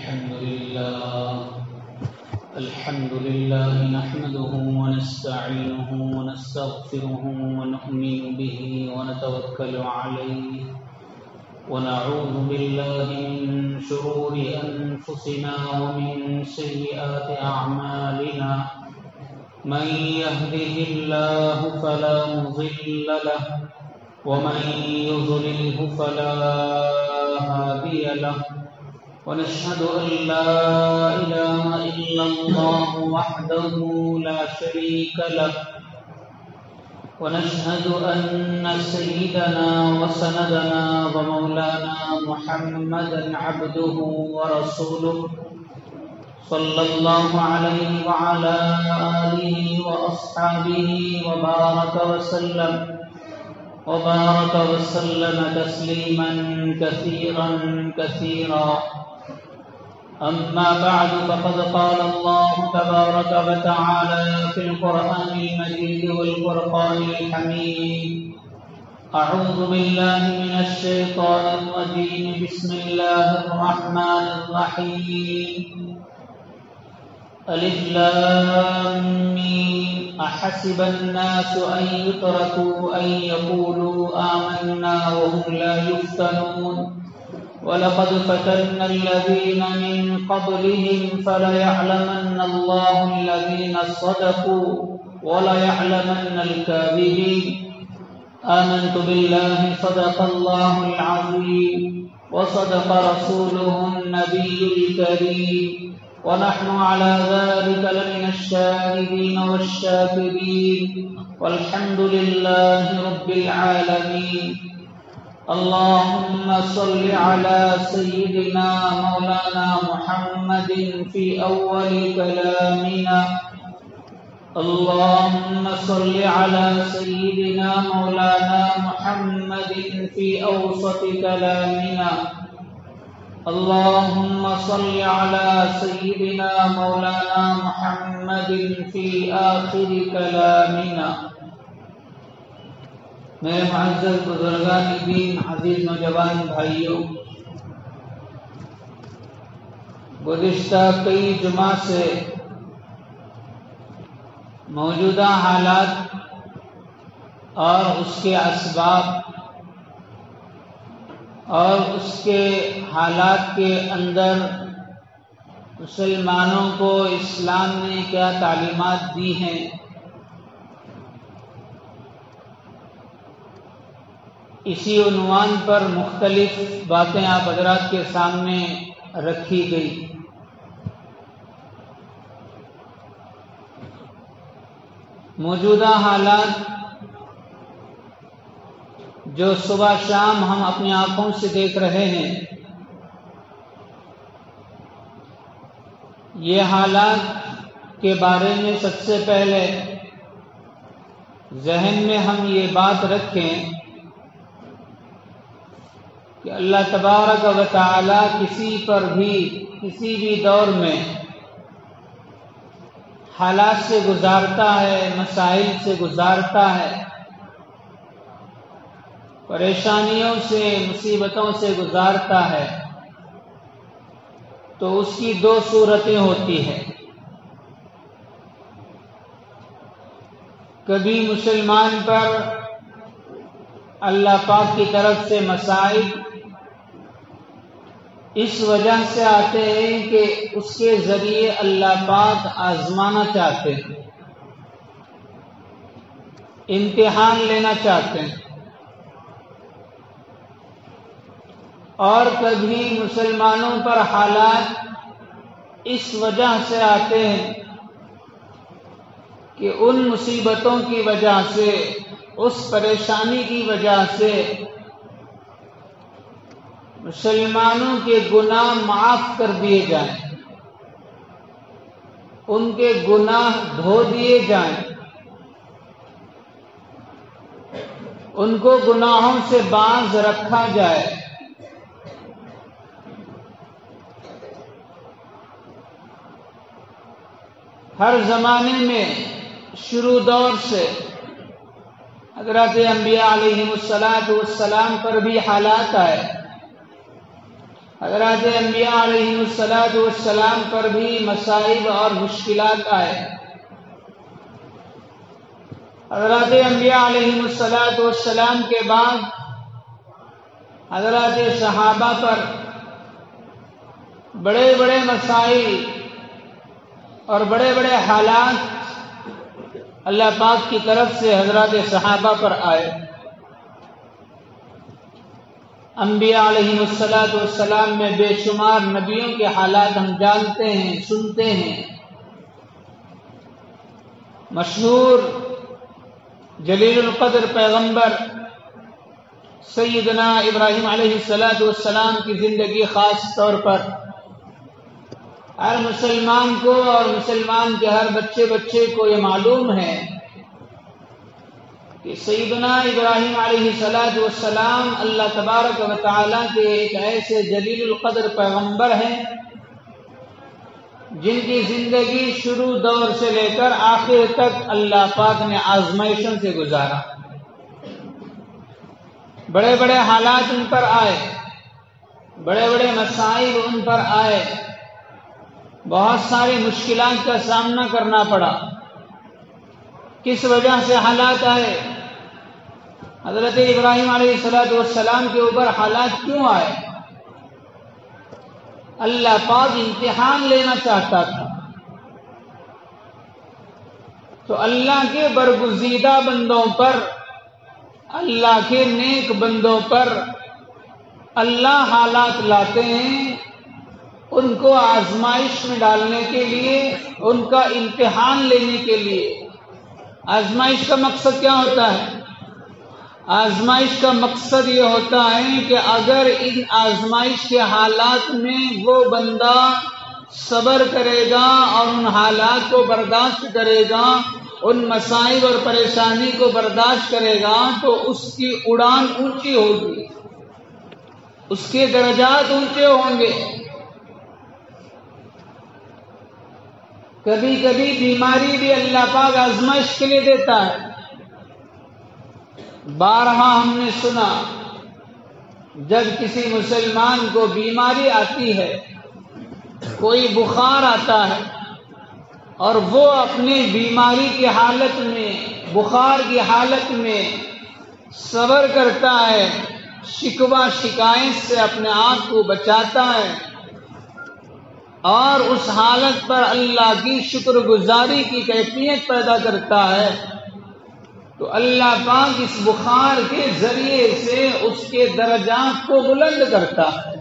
الحمد لله نحمده ونستعينه ونستغفره ونؤمن به ونتوكل عليه ونعوذ بالله من شرور أنفسنا ومن سيئات أعمالنا من يهده الله فلا مضل له ومن يضلله فلا هادي له ونشهد أن لا إله إلا الله وحده لا شريك له ونشهد أن سيدنا وسندنا ومولانا محمدا عبده ورسوله صلى الله عليه وعلى آله وأصحابه وبارك وسلم تسليما كثيرا أما بعد فقد قال الله تبارك وتعالى في القرآن المجيد والفرقان الحميد أعوذ بالله من الشيطان الرجيم بسم الله الرحمن الرحيم ألف لام ميم أحسب الناس أن يتركوا أن يقولوا آمنا وهم لا يفتنون ولقد فتنا الذين من قبلهم فليعلمن الله الذين صدقوا وليعلمن الكاذبين آمنت بالله صدق الله العظيم وصدق رسوله النبي الكريم ونحن على ذلك لمن الشاهدين والشاكرين والحمد لله رب العالمين اللهم صل على سيدنا مولانا محمد في أول كلامنا اللهم صل على سيدنا مولانا محمد في أوسط كلامنا اللهم صل على سيدنا مولانا محمد في آخر كلامنا میرے معزز بزرگان دین، عزیز نوجوان بھائیوں، گزشتہ کئی جمعہ سے موجودہ حالات اور اس کے اسباب اور اس کے حالات کے اندر مسلمانوں کو اسلام نے کیا تعلیمات دی ہیں، اسی عنوان پر مختلف باتیں آپ حضرات کے سامنے رکھی گئی۔ موجودہ حالات جو صبح شام ہم اپنی آنکھوں سے دیکھ رہے ہیں، یہ حالات کے بارے میں سب سے پہلے ذہن میں ہم یہ بات رکھیں کہ اللہ تبارک و تعالی کسی پر بھی کسی بھی دور میں حالات سے گزارتا ہے، مسائل سے گزارتا ہے، پریشانیوں سے، مصیبتوں سے گزارتا ہے، تو اس کی دو صورتیں ہوتی ہیں۔ کبھی مسلمان پر اللہ پاک کی طرف سے مسائل اس وجہ سے آتے ہیں کہ اس کے ذریعے اللہ پاک آزمانا چاہتے ہیں، امتحان لینا چاہتے ہیں، اور کبھی مسلمانوں پر حالات اس وجہ سے آتے ہیں کہ ان مصیبتوں کی وجہ سے، اس پریشانی کی وجہ سے مسلمانوں کے گناہ معاف کر دیے جائیں، ان کے گناہ دھو دیے جائیں، ان کو گناہوں سے باز رکھا جائے۔ ہر زمانے میں شروع دور سے حضرت انبیاء علیہم الصلاۃ والسلام پر بھی حالات آئے، حضرات انبیاء علیہ السلام پر بھی مصائب اور مشکلات آئے. حضرات انبیاء علیہ السلام کے بعد حضرات صحابہ پر بڑے بڑے مسائل اور بڑے بڑے حالات اللہ پاک کی طرف سے حضرات صحابہ پر آئے. انبیاء علیہ السلام میں بے شمار نبیوں کے حالات ہم جانتے ہیں، سنتے ہیں. مشہور جلیل القدر پیغمبر سیدنا ابراہیم علیہ السلام کی زندگی خاص طور پر ہر مسلمان کو اور مسلمان کے ہر بچے کو یہ معلوم ہے کہ سیدنا ابراہیم علیہ السلام اللہ تبارک و تعالیٰ کے ایک ایسے جلیل القدر پیغمبر ہیں جن کی زندگی شروع دور سے لے کر آخر تک اللہ پاک نے آزمائشوں سے گزارا. بڑے بڑے حالات ان پر آئے، بڑے بڑے مسائل ان پر آئے، بہت ساری مشکلات کا سامنا کرنا پڑا. کس وجہ سے حالات آئے؟ حضرت ابراہیم علیہ السلام کے اوپر حالات کیوں آئے؟ اللہ پاک امتحان لینا چاہتا تھا. تو اللہ کے برگزیدہ بندوں پر، اللہ کے نیک بندوں پر اللہ حالات لاتے ہیں ان کو آزمائش میں ڈالنے کے لیے، ان کا امتحان لینے کے لیے. آزمائش کا مقصد کیا ہوتا ہے؟ آزمائش کا مقصد یہ ہوتا ہے کہ اگر ان آزمائش کے حالات میں وہ بندہ صبر کرے گا اور ان حالات کو برداشت کرے گا، ان مسائل اور پریشانی کو برداشت کرے گا، تو اس کی اڑان اونچی ہوگی، اس کے درجات اونچے ہوں گے. کبھی کبھی بیماری بھی اللہ پاک آزمائش کے لیے دیتا ہے. بارہا ہم نے سنا جب کسی مسلمان کو بیماری آتی ہے، کوئی بخار آتا ہے اور وہ اپنی بیماری کی حالت میں، بخار کی حالت میں صبر کرتا ہے، شکوہ شکایت سے اپنے آپ کو بچاتا ہے اور اس حالت پر اللہ کی شکر گزاری کی کیفیت پیدا کرتا ہے، تو اللہ پاک اس بخار کے ذریعے سے اس کے درجات کو بلند کرتا ہے.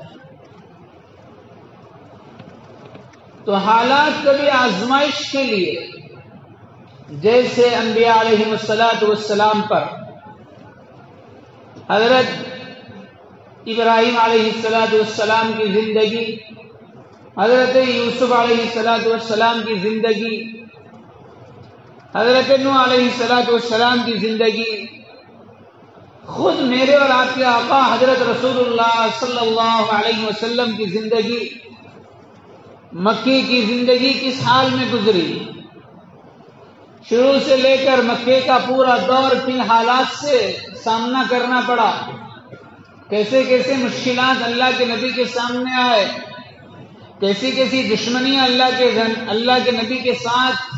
تو حالات کبھی آزمائش کے لیے، جیسے انبیاء علیہ السلام پر حضرت ابراہیم علیہ السلام کی زندگی، حضرت یوسف علیہ السلام کی زندگی، حضرت نوح علیہ السلام کی زندگی، خود میرے اور آپ کے آقا حضرت رسول اللہ صلی اللہ علیہ وسلم کی زندگی، مکی کی زندگی کس حال میں گزری، شروع سے لے کر مکے کا پورا دور کن حالات سے سامنا کرنا پڑا، کیسے کیسے مشکلات اللہ کے نبی کے سامنے آئے، کیسی کیسی دشمنیاں اللہ کے نبی کے ساتھ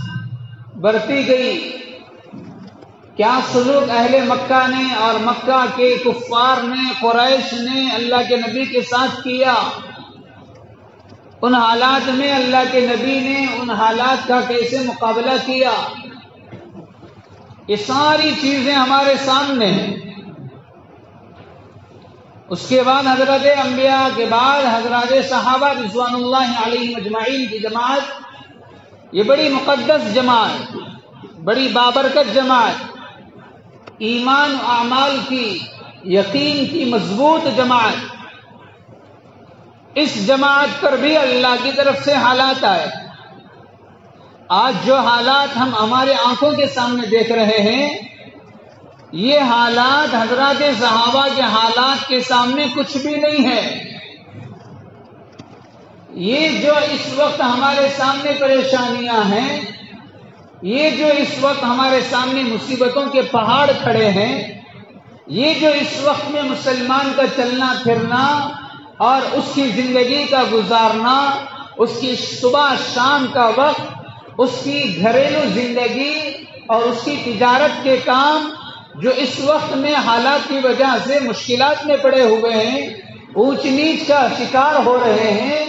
برتی گئی، کیا سلوک اہل مکہ نے اور مکہ کے کفار نے، قریش نے اللہ کے نبی کے ساتھ کیا، ان حالات میں اللہ کے نبی نے ان حالات کا کیسے مقابلہ کیا، یہ ساری چیزیں ہمارے سامنے ہیں. اس کے بعد حضرت انبیاء کے بعد حضرات صحابہ رضوان اللہ علیہم اجمعین کی جماعت، یہ بڑی مقدس جماعت، بڑی بابرکت جماعت، ایمان و اعمال کی، یقین کی مضبوط جماعت. اس جماعت پر بھی اللہ کی طرف سے حالات آئے. آج جو حالات ہم ہمارے آنکھوں کے سامنے دیکھ رہے ہیں، یہ حالات حضرات صحابہ کے حالات کے سامنے کچھ بھی نہیں ہے. یہ جو اس وقت ہمارے سامنے پریشانیاں ہیں، یہ جو اس وقت ہمارے سامنے مصیبتوں کے پہاڑ کھڑے ہیں، یہ جو اس وقت میں مسلمان کا چلنا پھرنا اور اس کی زندگی کا گزارنا، اس کی صبح شام کا وقت، اس کی گھریلو زندگی اور اس کی تجارت کے کام جو اس وقت میں حالات کی وجہ سے مشکلات میں پڑے ہوئے ہیں، اونچ نیچ کا شکار ہو رہے ہیں،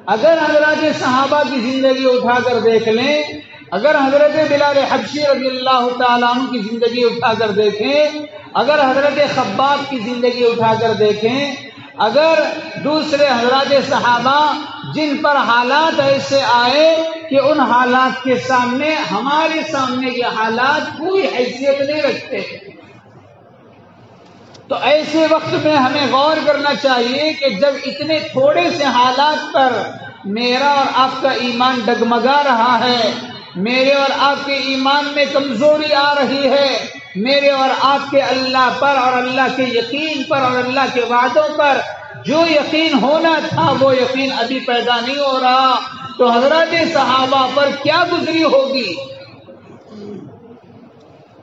اگر حضرات صحابہ کی زندگی اٹھا کر دیکھ لیں، اگر حضرت بلال حبشی رضی اللہ تعالیٰ عنہ کی زندگی اٹھا کر دیکھیں، اگر حضرت خباب کی زندگی اٹھا کر دیکھیں، اگر دوسرے حضرات صحابہ جن پر حالات ایسے آئے کہ ان حالات کے سامنے ہمارے سامنے کے حالات کوئی حیثیت نہیں رکھتے، تو ایسے وقت میں ہمیں غور کرنا چاہیے کہ جب اتنے تھوڑے سے حالات پر میرا اور آپ کا ایمان ڈگمگا رہا ہے، میرے اور آپ کے ایمان میں کمزوری آ رہی ہے، میرے اور آپ کے اللہ پر اور اللہ کے یقین پر اور اللہ کے وعدوں پر جو یقین ہونا تھا وہ یقین ابھی پیدا نہیں ہو رہا، تو حضرات صحابہ پر کیا گزری ہوگی؟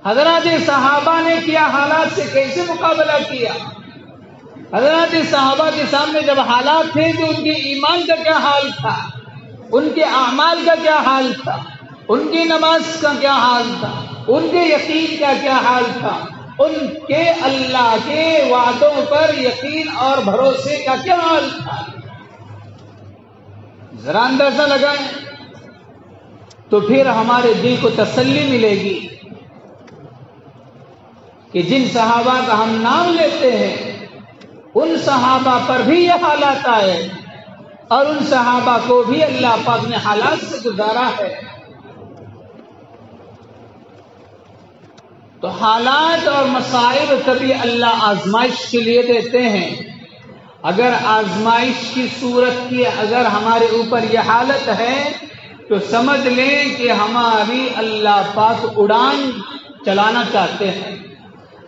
حضرات صحابہ نے کیا حالات سے کیسے مقابلہ کیا؟ حضرات صحابہ کے سامنے جب حالات تھے تو ان کے ایمان کا کیا حال تھا، ان کے اعمال کا کیا حال تھا، ان کی نماز کا کیا حال تھا، ان کے یقین کا کیا حال تھا، ان کے اللہ کے وعدوں پر یقین اور بھروسے کا کیا حال تھا؟ ذرا اندازہ لگائیں تو پھر ہمارے دل کو تسلی ملے گی کہ جن صحابہ کا ہم نام لیتے ہیں ان صحابہ پر بھی یہ حالات آئے اور ان صحابہ کو بھی اللہ پاک نے حالات سے گزارا ہے۔ تو حالات اور مصائب کبھی اللہ آزمائش کے لیے دیتے ہیں، اگر آزمائش کی صورت کی اگر ہمارے اوپر یہ حالت ہے تو سمجھ لیں کہ ہماری اللہ پاک اڑان چلانا چاہتے ہیں،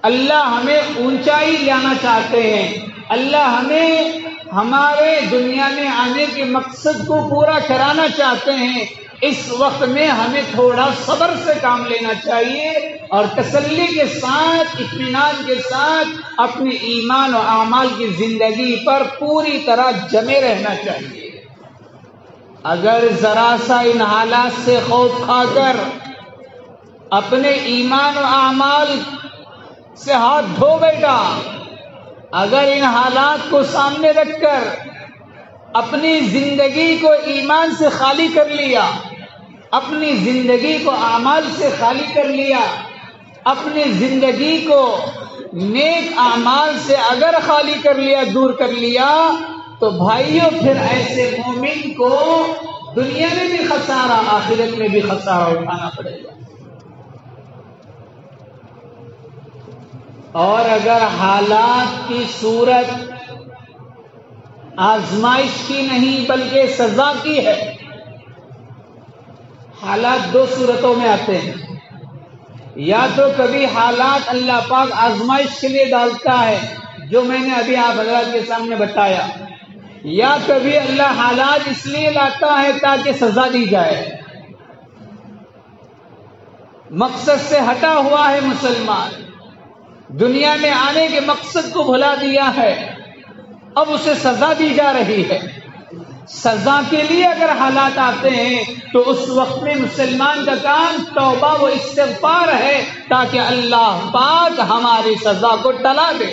اللہ ہمیں اونچائی لانا چاہتے ہیں، اللہ ہمیں ہمارے دنیا میں آنے کے مقصد کو پورا کرانا چاہتے ہیں۔ اس وقت میں ہمیں تھوڑا صبر سے کام لینا چاہیے اور تسلی کے ساتھ، اطمینان کے ساتھ اپنے ایمان و اعمال کی زندگی پر پوری طرح جمے رہنا چاہیے۔ اگر ذرا سا ان حالات سے خوف کھا کر اپنے ایمان و اعمال سے ہاتھ دھو بیٹھا، اگر ان حالات کو سامنے رکھ کر اپنی زندگی کو ایمان سے خالی کر لیا، اپنی زندگی کو اعمال سے خالی کر لیا، اپنی زندگی کو نیک اعمال سے اگر خالی کر لیا، دور کر لیا، تو بھائیوں پھر ایسے مومن کو دنیا میں بھی خسارہ، آخرت میں بھی خسارہ اٹھانا پڑے گا۔ اور اگر حالات کی صورت آزمائش کی نہیں بلکہ سزا کی ہے، حالات دو صورتوں میں آتے ہیں، یا تو کبھی حالات اللہ پاک آزمائش کے لیے ڈالتا ہے جو میں نے ابھی آپ حضرات کے سامنے بتایا، یا کبھی اللہ حالات اس لیے لاتا ہے تاکہ سزا دی جائے۔ مقصد سے ہٹا ہوا ہے مسلمان، دنیا میں آنے کے مقصد کو بھلا دیا ہے، اب اسے سزا دی جا رہی ہے۔ سزا کے لیے اگر حالات آتے ہیں تو اس وقت میں مسلمان کا کام توبہ و استغفار ہے تاکہ اللہ پاک ہماری سزا کو ٹلا دے۔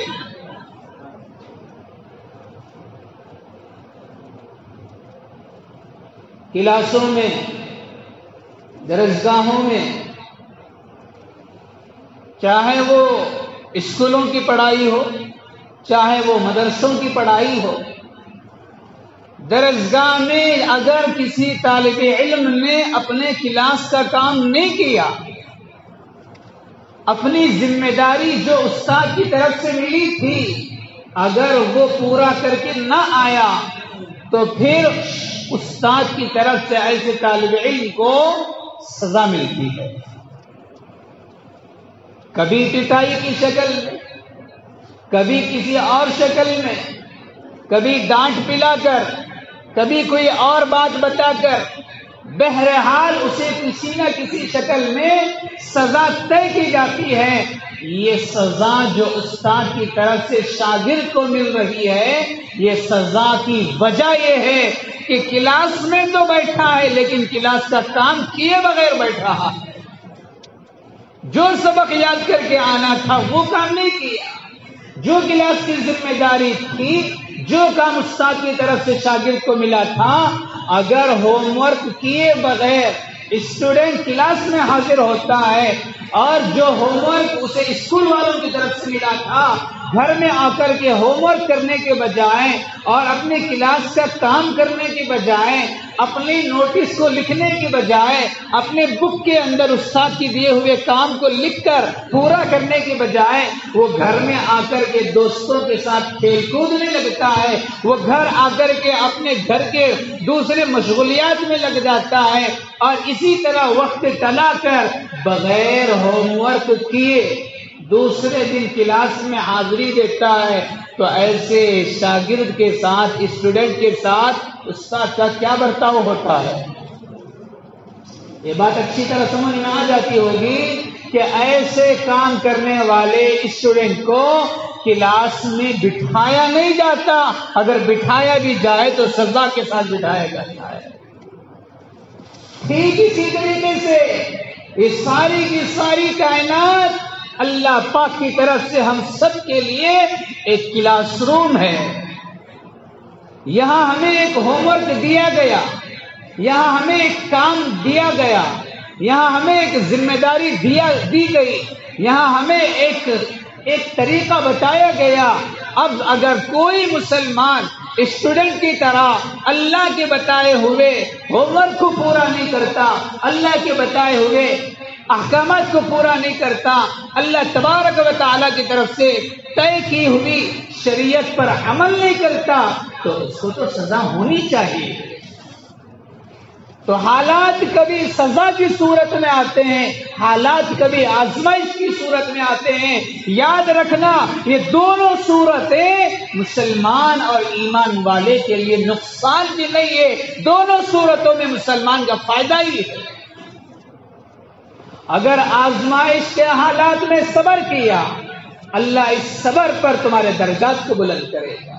کلاسوں میں، درسگاہوں میں، چاہے وہ اسکولوں کی پڑھائی ہو، چاہے وہ مدرسوں کی پڑھائی ہو، درسگاہ میں اگر کسی طالب علم نے اپنے کلاس کا کام نہیں کیا، اپنی ذمہ داری جو استاد کی طرف سے ملی تھی اگر وہ پورا کر کے نہ آیا تو پھر استاد کی طرف سے ایسے طالب علم کو سزا ملتی ہے، کبھی پٹائی کی شکل میں، کبھی کسی اور شکل میں، کبھی ڈانٹ پلا کر، کبھی کوئی اور بات بتا کر، بہرحال اسے کسی نہ کسی شکل میں سزا طے کی جاتی ہے یہ سزا جو استاد کی طرف سے شاگرد کو مل رہی ہے، یہ سزا کی وجہ یہ ہے کہ کلاس میں تو بیٹھا ہے لیکن کلاس کا کام کیے بغیر بیٹھا ہے، جو سبق یاد کر کے آنا تھا وہ کام نہیں کیا، جو کلاس کی ذمہ داری تھی، جو کام استاد کی طرف سے شاگرد کو ملا تھا، اگر ہوم ورک کیے بغیر اسٹوڈنٹ کلاس میں حاضر ہوتا ہے اور جو ہوم ورک اسے اسکول والوں کی طرف سے ملا تھا گھر میں آ کر کے ہوم ورک کرنے کے بجائے اور اپنے کلاس کا کام کرنے کے بجائے، اپنی نوٹس کو لکھنے کے بجائے، اپنے بک کے اندر استاد کی دیے ہوئے کام کو لکھ کر پورا کرنے کے بجائے وہ گھر میں آ کر کے دوستوں کے ساتھ کھیل کودنے لگتا ہے، وہ گھر آ کر کے اپنے گھر کے دوسرے مشغولیات میں لگ جاتا ہے اور اسی طرح وقت ٹلا کر بغیر ہوم ورک کیے دوسرے دن کلاس میں حاضری دیتا ہے، تو ایسے شاگرد کے ساتھ، اسٹوڈنٹ کے ساتھ استاد کا کیا برتاؤ ہوتا ہے؟ یہ بات اچھی طرح سمجھ میں آ جاتی ہوگی کہ ایسے کام کرنے والے اسٹوڈنٹ کو کلاس میں بٹھایا نہیں جاتا، اگر بٹھایا بھی جائے تو سزا کے ساتھ بٹھایا جاتا ہے۔ ٹھیک اسی طریقے سے یہ ساری کی ساری کائنات اللہ پاک کی طرف سے ہم سب کے لیے ایک کلاس روم ہے، یہاں ہمیں ایک ہوم ورک دیا گیا، یہاں ہمیں ایک کام دیا گیا، یہاں ہمیں ایک ذمہ داری دی گئی، یہاں ہمیں ایک طریقہ بتایا گیا۔ اب اگر کوئی مسلمان اسٹوڈنٹ کی طرح اللہ کے بتائے ہوئے ہوم ورک کو پورا نہیں کرتا، اللہ کے بتائے ہوئے احکامات کو پورا نہیں کرتا، اللہ تبارک و تعالیٰ کی طرف سے طے کی ہوئی شریعت پر عمل نہیں کرتا، تو اس کو تو سزا ہونی چاہیے۔ تو حالات کبھی سزا کی صورت میں آتے ہیں، حالات کبھی آزمائش کی صورت میں آتے ہیں۔ یاد رکھنا یہ دونوں صورتیں مسلمان اور ایمان والے کے لیے نقصان بھی نہیں ہے، دونوں صورتوں میں مسلمان کا فائدہ ہی ہے۔ اگر آزمائش کے حالات میں صبر کیا، اللہ اس صبر پر تمہارے درجات کو بلند کرے گا۔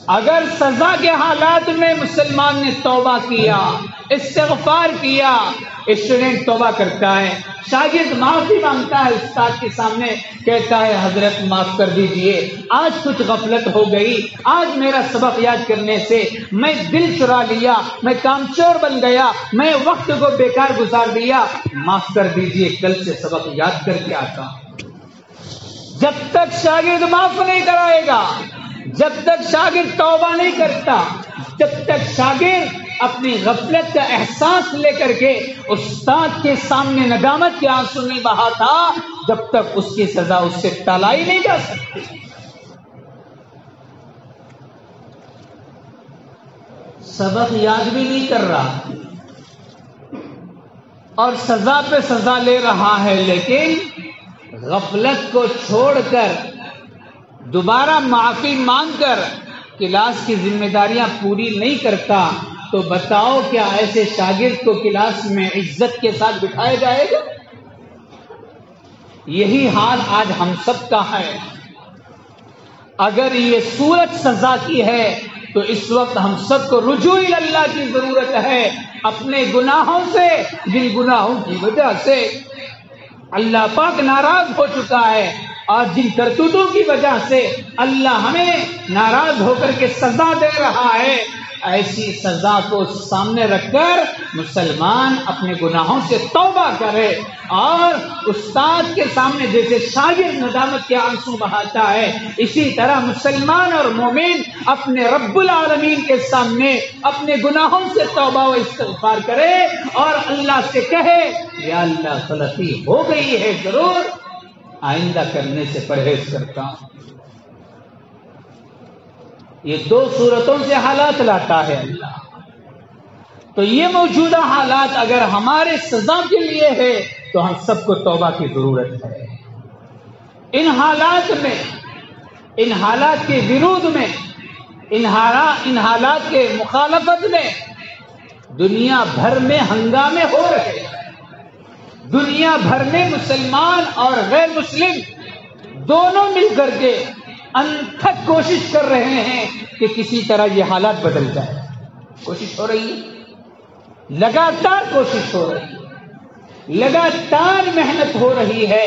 اگر سزا کے حالات میں مسلمان نے توبہ کیا، استغفار کیا، اسٹوڈنٹ توبہ کرتا ہے، شاگرد معافی مانگتا ہے استاد کے سامنے، کہتا ہے حضرت معاف کر دیجئے، آج کچھ غفلت ہو گئی، آج میرا سبق یاد کرنے سے میں دل چرا لیا، میں کامچور بن گیا، میں وقت کو بیکار گزار دیا، معاف کر دیجئے، کل سے سبق یاد کر کے آتا ہوں۔ جب تک شاگرد معاف نہیں کرائے گا، جب تک شاگرد توبہ نہیں کرتا، جب تک شاگرد اپنی غفلت کا احساس لے کر کے استاد کے سامنے ندامت کے آنسو نہیں بہاتا، جب تک اس کی سزا اس سے ٹالائی نہیں جا سکتی۔ سبق یاد بھی نہیں کر رہا اور سزا پہ سزا لے رہا ہے، لیکن غفلت کو چھوڑ کر دوبارہ معافی مانگ کر کلاس کی ذمہ داریاں پوری نہیں کرتا، تو بتاؤ کیا ایسے شاگرد کو کلاس میں عزت کے ساتھ بٹھایا جائے گا؟ یہی حال آج ہم سب کا ہے۔ اگر یہ صورت سزا کی ہے تو اس وقت ہم سب کو رجوع اللہ کی ضرورت ہے، اپنے گناہوں سے، جن گناہوں کی وجہ سے اللہ پاک ناراض ہو چکا ہے اور جن کرتوتوں کی وجہ سے اللہ ہمیں ناراض ہو کر کے سزا دے رہا ہے، ایسی سزا کو سامنے رکھ کر مسلمان اپنے گناہوں سے توبہ کرے اور استاد کے سامنے جیسے شاگرد ندامت کے آنسو بہاتا ہے، اسی طرح مسلمان اور مومن اپنے رب العالمین کے سامنے اپنے گناہوں سے توبہ و استغفار کرے اور اللہ سے کہے یا اللہ غلطی ہو گئی ہے ضرور، آئندہ کرنے سے پرہیز کرتا ہوں۔ یہ دو صورتوں سے حالات لاتا ہے اللہ۔ تو یہ موجودہ حالات اگر ہمارے سزا کے لیے ہے تو ہم سب کو توبہ کی ضرورت ہے۔ ان حالات میں، ان حالات کے ورود میں، ان حالات کے مخالفت میں دنیا بھر میں ہنگامے ہو رہے ہیں، دنیا بھر میں مسلمان اور غیر مسلم دونوں مل کر کے انتھک کوشش کر رہے ہیں کہ کسی طرح یہ حالات بدل جائے. کوشش ہو رہی ہے، لگاتار کوشش ہو رہی ہے، لگاتار محنت ہو رہی ہے،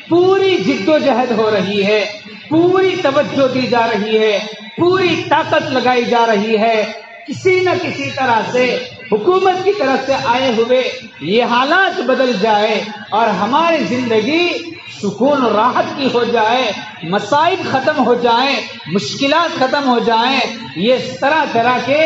پوری جد و جہد ہو رہی ہے، پوری توجہ دی جا رہی ہے، پوری طاقت لگائی جا رہی ہے. کسی نہ کسی طرح سے حکومت کی طرف سے آئے ہوئے یہ حالات بدل جائے اور ہماری زندگی سکون و راحت کی ہو جائے، مصائب ختم ہو جائیں، مشکلات ختم ہو جائیں، یہ طرح طرح کے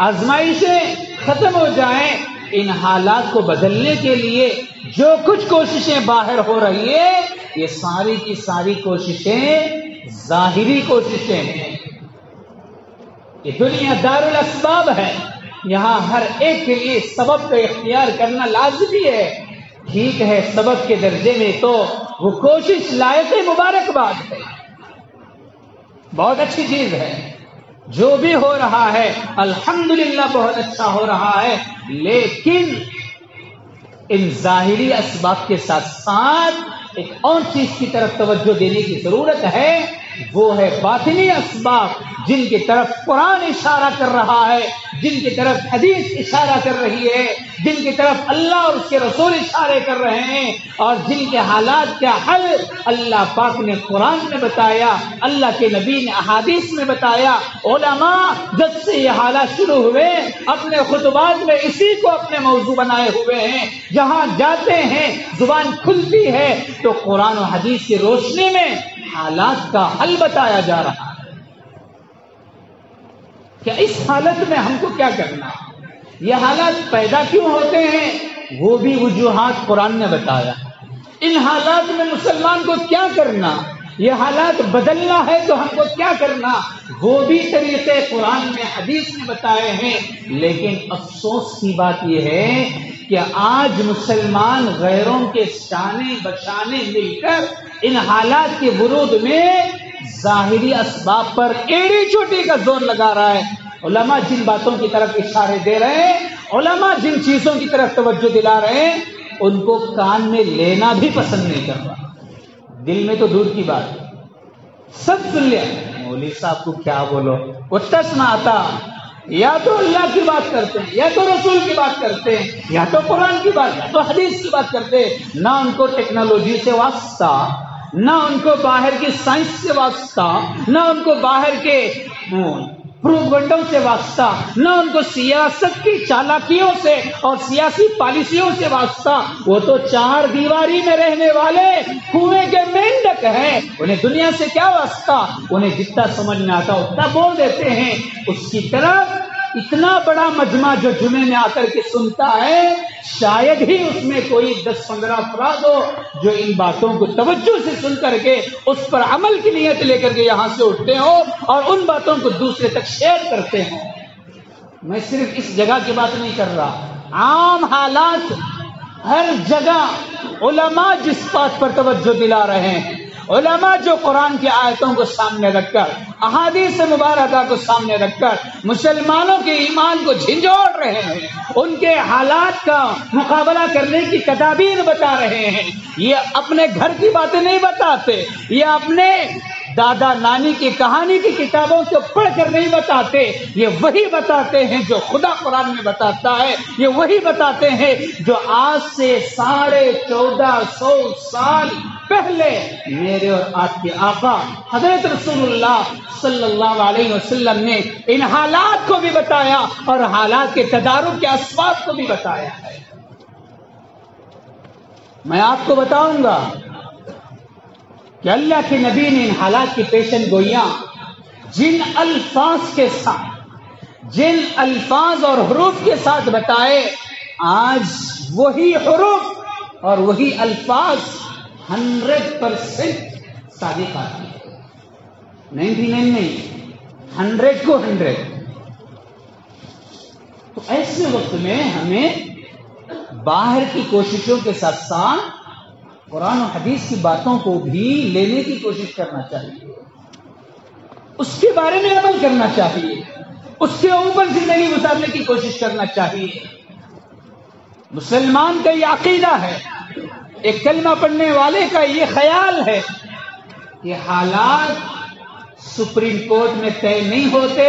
آزمائشیں ختم ہو جائیں. ان حالات کو بدلنے کے لیے جو کچھ کوششیں باہر ہو رہی ہے یہ ساری کی ساری کوششیں ظاہری کوششیں ہیں. یہ دنیا دار الاسباب ہے، یہاں ہر ایک کے لیے سبب کا اختیار کرنا لازمی ہے. ٹھیک ہے، سبب کے درجے میں تو وہ کوشش لائق مبارکباد ہے، بہت اچھی چیز ہے. جو بھی ہو رہا ہے الحمدللہ بہت اچھا ہو رہا ہے، لیکن ان ظاہری اسباب کے ساتھ ساتھ ایک اور چیز کی طرف توجہ دینے کی ضرورت ہے، وہ ہے باطنی اسباب جن کی طرف قرآن اشارہ کر رہا ہے، جن کی طرف حدیث اشارہ کر رہی ہے، جن کی طرف اللہ اور اس کے رسول اشارے کر رہے ہیں، اور جن کے حالات کا حل اللہ پاک نے قرآن میں بتایا، اللہ کے نبی نے احادیث میں بتایا. علماء جب سے یہ حالات شروع ہوئے اپنے خطبات میں اسی کو اپنے موضوع بنائے ہوئے ہیں. جہاں جاتے ہیں زبان کھلتی ہے تو قرآن و حدیث کی روشنی میں حالات کا حل بتایا جا رہا ہے. کیا اس حالت میں ہم کو کیا کرنا، یہ حالات پیدا کیوں ہوتے ہیں، وہ بھی وجوہات قرآن نے بتایا. ان حالات میں مسلمان کو کیا کرنا، یہ حالات بدلنا ہے تو ہم کو کیا کرنا، وہ بھی طریقے قرآن میں حدیث میں بتائے ہیں. لیکن افسوس کی بات یہ ہے کہ آج مسلمان غیروں کے شانے بشانے مل کر ان حالات کے ورود میں ظاہری اسباب پر ایڑی چوٹی کا زور لگا رہا ہے. علماء جن باتوں کی طرف اشارے دے رہے ہیں، علماء جن چیزوں کی طرف توجہ دلا رہے ہیں، ان کو کان میں لینا بھی پسند نہیں کر رہا. دل میں تو دور کی بات، سب سن لیا، مولوی صاحب کو کیا بولو، اتس نہ آتا. یا تو اللہ کی بات کرتے ہیں، یا تو رسول کی بات کرتے ہیں، یا تو قرآن کی بات، یا تو حدیث کی بات کرتے ہیں. نہ ان کو ٹیکنالوجی سے واسطہ، نہ ان کو باہر کی سائنس سے واسطہ، نہ ان کو باہر کے پروپیگنڈوں سے واسطہ، نہ ان کو سیاست کی چالاکیوں سے اور سیاسی پالیسیوں سے واسطہ. وہ تو چار دیواری میں رہنے والے کنویں کے مینڈک ہیں، انہیں دنیا سے کیا واسطہ، انہیں جتنا سمجھ میں آتا اتنا بول دیتے ہیں. اس کی طرف اتنا بڑا مجمع جو جمعے میں آ کر کے سنتا ہے، شاید ہی اس میں کوئی 10-15 افراد ہو جو ان باتوں کو توجہ سے سن کر کے اس پر عمل کی نیت لے کر کے یہاں سے اٹھتے ہوں اور ان باتوں کو دوسرے تک شیئر کرتے ہوں. میں صرف اس جگہ کی بات نہیں کر رہا، عام حالات ہر جگہ علماء جس بات پر توجہ دلا رہے ہیں، علماء جو قرآن کی آیتوں کو سامنے رکھ کر، احادیث مبارکہ کو سامنے رکھ کر مسلمانوں کے ایمان کو جھنجھوڑ رہے ہیں، ان کے حالات کا مقابلہ کرنے کی تدابیر بتا رہے ہیں. یہ اپنے گھر کی باتیں نہیں بتاتے، یہ اپنے دادا نانی کی کہانی کی کتابوں سے پڑھ کر نہیں بتاتے، یہ وہی بتاتے ہیں جو خدا قرآن میں بتاتا ہے. یہ وہی بتاتے ہیں جو آج سے 1450 سال پہلے میرے اور آپ کے آقا حضرت رسول اللہ صلی اللہ علیہ وسلم نے ان حالات کو بھی بتایا اور حالات کے تدارک کے اسباب کو بھی بتایا ہے. میں آپ کو بتاؤں گا کہ اللہ کے نبی نے ان حالات کی پیشن گوئیاں جن الفاظ کے ساتھ، جن الفاظ اور حروف کے ساتھ بتائے، آج وہی حروف اور وہی الفاظ 100% صادق آتی ہے. 99 نہیں، 100 کو 100. تو ایسے وقت میں ہمیں باہر کی کوششوں کے ساتھ ساتھ قرآن و حدیث کی باتوں کو بھی لینے کی کوشش کرنا چاہیے، اس کے بارے میں عمل کرنا چاہیے، اس کے اوپر زندگی گزارنے کی کوشش کرنا چاہیے. مسلمان کا یہ عقیدہ ہے ایک کلمہ پڑھنے والے کا یہ خیال ہے کہ حالات سپریم کورٹ میں طے نہیں ہوتے،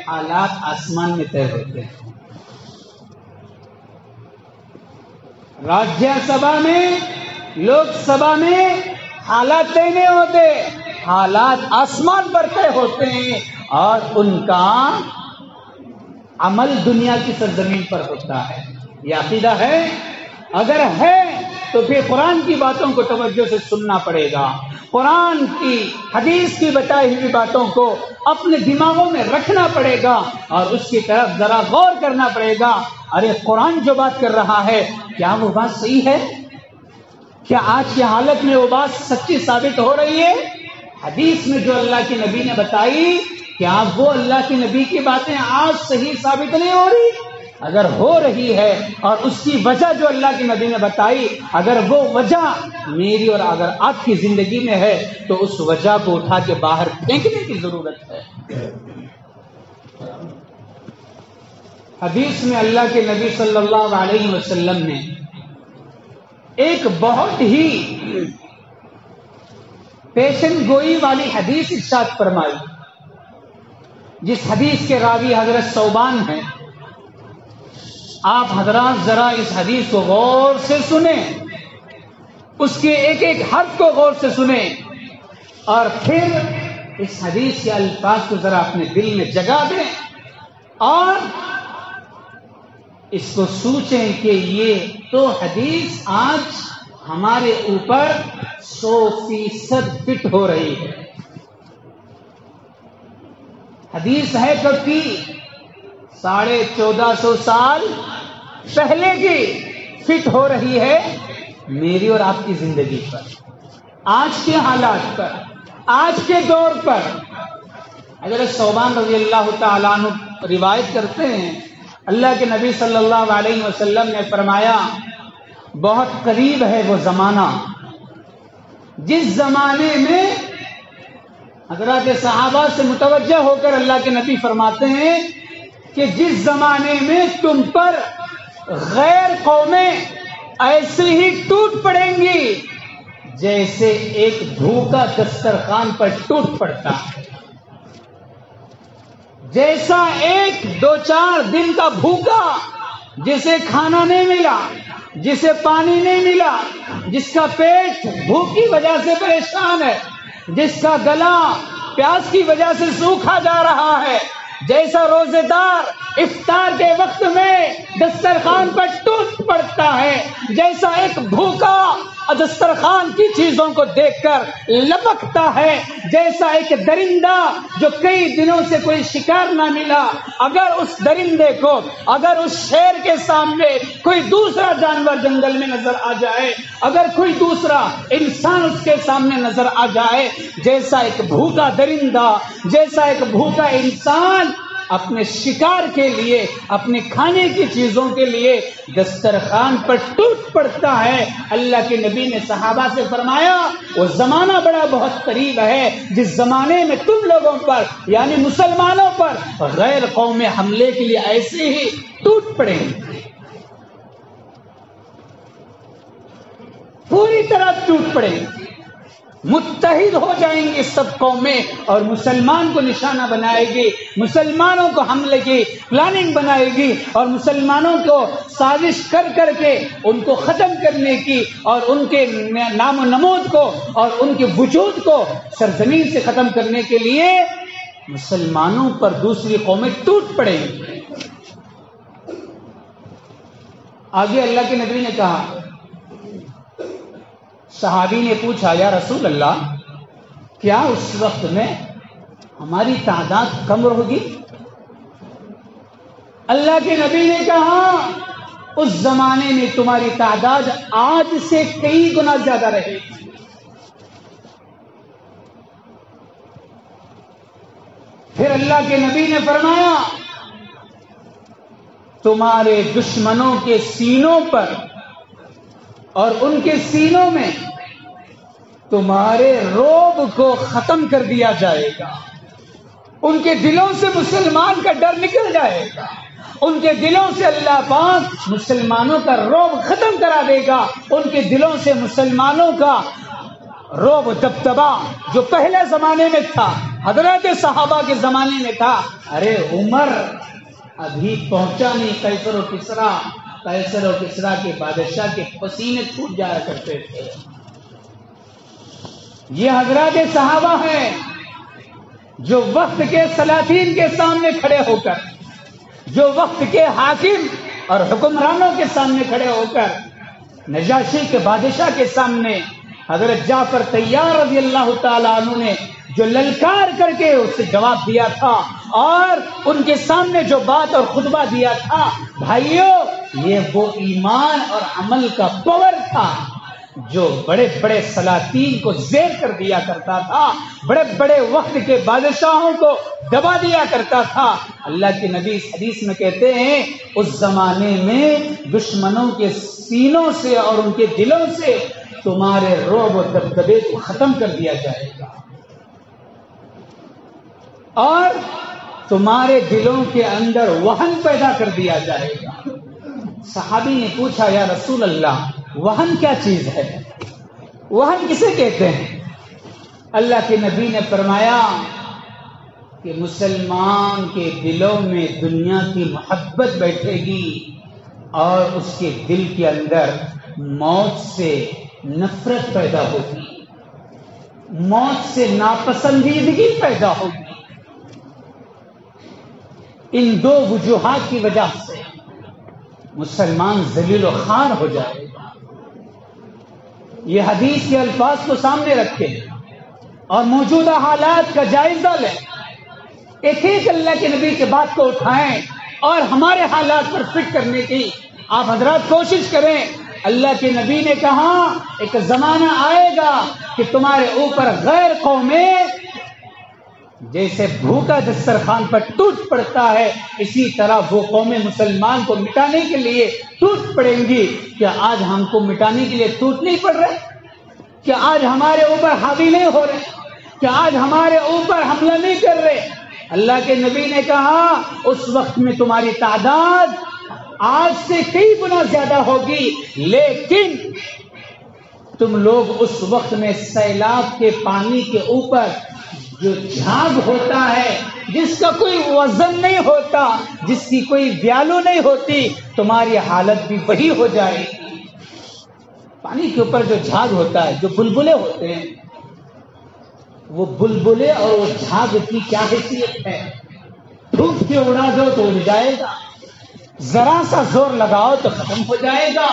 حالات آسمان میں طے ہوتے ہیں۔ راجیہ سبھا میں، لوک سبھا میں حالات طے نہیں ہوتے، حالات آسمان پر طے ہوتے ہیں، اور ان کا عمل دنیا کی سرزمین پر ہوتا ہے۔ یہ عقیدہ ہے؟ اگر ہے تو پھر قرآن کی باتوں کو توجہ سے سننا پڑے گا، قرآن کی حدیث کی بتائی ہوئی باتوں کو اپنے دماغوں میں رکھنا پڑے گا اور اس کی طرف ذرا غور کرنا پڑے گا۔ ارے قرآن جو بات کر رہا ہے کیا وہ بات صحیح ہے؟ کیا آج کی حالت میں وہ بات سچی ثابت ہو رہی ہے؟ حدیث میں جو اللہ کے نبی نے بتائی کیا وہ اللہ کے نبی کی باتیں آج صحیح ثابت نہیں ہو رہی؟ اگر ہو رہی ہے اور اس کی وجہ جو اللہ کے نبی نے بتائی، اگر وہ وجہ میری اور اگر آپ کی زندگی میں ہے تو اس وجہ کو اٹھا کے باہر پھینکنے کی ضرورت ہے۔ حدیث میں اللہ کے نبی صلی اللہ علیہ وسلم نے ایک بہت ہی پیشن گوئی والی حدیث ارشاد فرمائی، جس حدیث کے راوی حضرت ثوبان ہیں۔ آپ حضرات ذرا اس حدیث کو غور سے سنیں، اس کے ایک ایک حرف کو غور سے سنیں، اور پھر اس حدیث کے الفاظ کو ذرا اپنے دل میں جگہ دیں اور اس کو سوچیں کہ یہ تو حدیث آج ہمارے اوپر 100% فٹ ہو رہی ہے۔ حدیث ہے کب کی؟ 1450 سال پہلے کی، فٹ ہو رہی ہے میری اور آپ کی زندگی پر، آج کے حالات پر، آج کے دور پر۔ حضرت ثوبان رضی اللہ تعالیٰ عنہ روایت کرتے ہیں، اللہ کے نبی صلی اللہ علیہ وسلم نے فرمایا بہت قریب ہے وہ زمانہ جس زمانے میں، حضرات صحابہ سے متوجہ ہو کر اللہ کے نبی فرماتے ہیں کہ جس زمانے میں تم پر غیر قومیں ایسے ہی ٹوٹ پڑیں گی جیسے ایک بھوکا دسترخوان پر ٹوٹ پڑتا ہے، جیسا ایک 2-4 دن کا بھوکا جسے کھانا نہیں ملا، جسے پانی نہیں ملا، جس کا پیٹ بھوک کی وجہ سے پریشان ہے، جس کا گلا پیاس کی وجہ سے سوکھا جا رہا ہے، جیسا روزے دار افطار کے وقت میں دسترخوان پر ٹوٹ پڑتا ہے، جیسا ایک بھوکا دسترخوان کی چیزوں کو دیکھ کر لپکتا ہے، جیسا ایک درندہ جو کئی دنوں سے کوئی شکار نہ ملا، اگر اس درندے کو، اگر اس شیر کے سامنے کوئی دوسرا جانور جنگل میں نظر آ جائے، اگر کوئی دوسرا انسان اس کے سامنے نظر آ جائے، جیسا ایک بھوکا درندہ، جیسا ایک بھوکا انسان اپنے شکار کے لیے، اپنے کھانے کی چیزوں کے لیے دسترخوان پر ٹوٹ پڑتا ہے، اللہ کے نبی نے صحابہ سے فرمایا وہ زمانہ بڑا بہت قریب ہے جس زمانے میں تم لوگوں پر یعنی مسلمانوں پر غیر قوم حملے کے لیے ایسے ہی ٹوٹ پڑیں گے، پوری طرح ٹوٹ پڑیں گے، متحد ہو جائیں گے سب قومیں اور مسلمان کو نشانہ بنائے گی، مسلمانوں کو حملے کی پلاننگ بنائے گی اور مسلمانوں کو سازش کر کر کے ان کو ختم کرنے کی اور ان کے نام و نمود کو اور ان کے وجود کو سرزمین سے ختم کرنے کے لیے مسلمانوں پر دوسری قومیں ٹوٹ پڑیں گی۔ آگے اللہ کے نبی نے کہا، صحابی نے پوچھا یا رسول اللہ کیا اس وقت میں ہماری تعداد کم ہوگی؟ اللہ کے نبی نے کہا اس زمانے میں تمہاری تعداد آج سے کئی گنا زیادہ رہے گی۔ پھر اللہ کے نبی نے فرمایا تمہارے دشمنوں کے سینوں پر اور ان کے سینوں میں تمہارے رعب کو ختم کر دیا جائے گا، ان کے دلوں سے مسلمان کا ڈر نکل جائے گا، ان کے دلوں سے اللہ پاک مسلمانوں کا رعب ختم کرا دے گا. ان کے دلوں سے مسلمانوں کا رعب دبدبا جو پہلے زمانے میں تھا, حضرات صحابہ کے زمانے میں تھا. ارے عمر ابھی پہنچا نہیں قیصر و کسریٰ کے بادشاہ کے پسینے چھوٹ جایا کرتے تھے. یہ حضرات صحابہ ہیں جو وقت کے سلاطین کے سامنے کھڑے ہو کر, جو وقت کے حاکم اور حکمرانوں کے سامنے کھڑے ہو کر, نجاشی کے بادشاہ کے سامنے حضرت جعفر طیار رضی اللہ تعالیٰ عنہ نے جو للکار کر کے اس سے جواب دیا تھا اور ان کے سامنے جو بات اور خطبہ دیا تھا, بھائیوں یہ وہ ایمان اور عمل کا پاور تھا جو بڑے بڑے سلاطین کو زیر کر دیا کرتا تھا, بڑے بڑے وقت کے بادشاہوں کو دبا دیا کرتا تھا. اللہ کے نبی اس حدیث میں کہتے ہیں اس زمانے میں دشمنوں کے سینوں سے اور ان کے دلوں سے تمہارے رعب و دبدبے کو ختم کر دیا جائے گا اور تمہارے دلوں کے اندر وہن پیدا کر دیا جائے گا. صحابی نے پوچھا یا رسول اللہ وہن کیا چیز ہے, وہن کسے کہتے ہیں؟ اللہ کے نبی نے فرمایا کہ مسلمان کے دلوں میں دنیا کی محبت بیٹھے گی اور اس کے دل کے اندر موت سے نفرت پیدا ہوگی, موت سے ناپسندیدگی پیدا ہوگی. ان دو وجوہات کی وجہ سے مسلمان ذلیل و خوار ہو جائے گا. یہ حدیث کے الفاظ کو سامنے رکھیں اور موجودہ حالات کا جائزہ لیں, ایک ایک اللہ کے نبی کے بات کو اٹھائیں اور ہمارے حالات پر فٹ کرنے کی آپ حضرات کوشش کریں. اللہ کے نبی نے کہا ایک زمانہ آئے گا کہ تمہارے اوپر غیر قومیں جیسے بھوکا دسترخوان پر ٹوٹ پڑتا ہے اسی طرح وہ قومیں مسلمان کو مٹانے کے لیے ٹوٹ پڑیں گی. کیا آج ہم کو مٹانے کے لیے ٹوٹ نہیں پڑ رہے؟ کیا آج ہمارے اوپر حاوی نہیں ہو رہے؟ کیا آج ہمارے اوپر حملہ نہیں کر رہے؟ اللہ کے نبی نے کہا اس وقت میں تمہاری تعداد آج سے کئی گنا زیادہ ہوگی, لیکن تم لوگ اس وقت میں سیلاب کے پانی کے اوپر جو جھاگ ہوتا ہے جس کا کوئی وزن نہیں ہوتا, جس کی کوئی ویلو نہیں ہوتی, تمہاری حالت بھی وہی ہو جائے گی. پانی کے اوپر جو جھاگ ہوتا ہے, جو بلبلے ہوتے ہیں, وہ بلبلے اور وہ جھاگ کی کیا حیثیت ہے؟ دھوپ کے اڑا دو تو اڑ جائے گا, ذرا سا زور لگاؤ تو ختم ہو جائے گا,